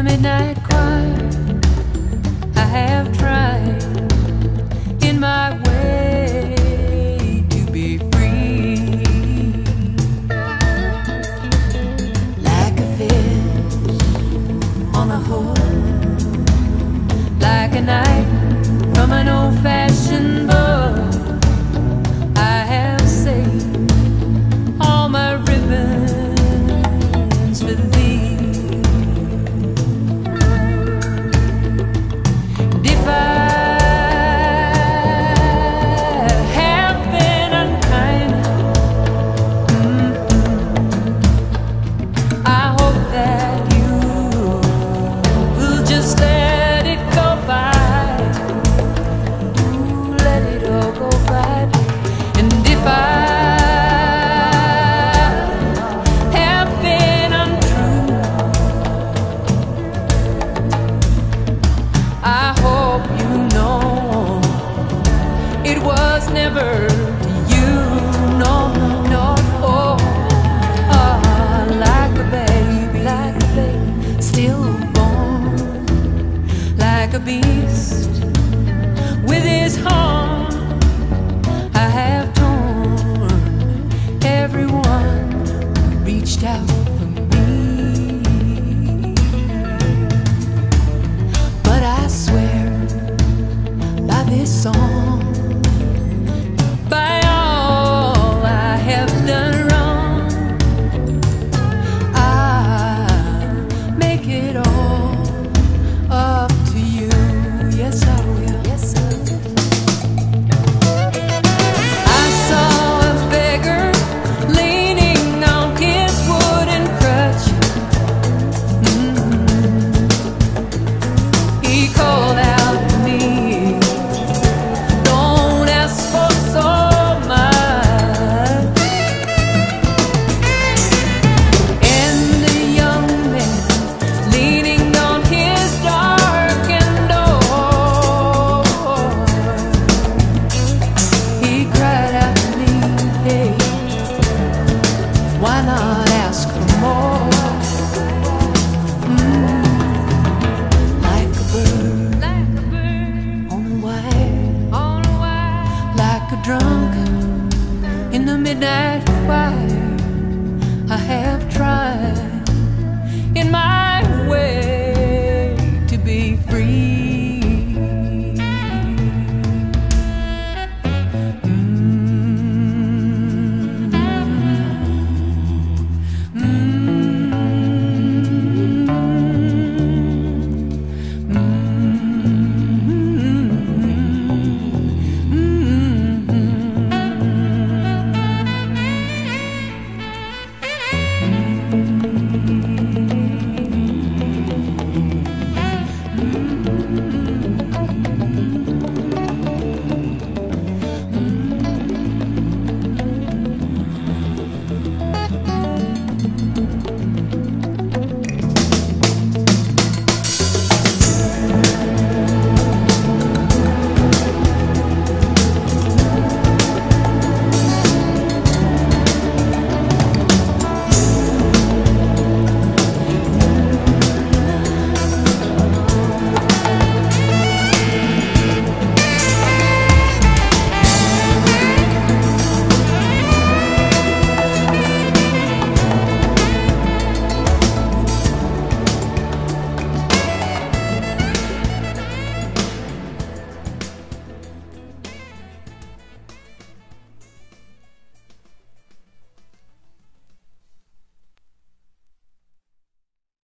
a midnight choir, I have tried in my way to be free. Like a fish on a hook, like a knife from an old-fashioned book, I have saved all my ribbons for thee. And if I have been unkind, I hope that you will just let it go by. Ooh, let it all go by. And if I have been untrue, I hope you know it was never to you. No, no, oh, like a baby, stillborn, like a beast with his horn.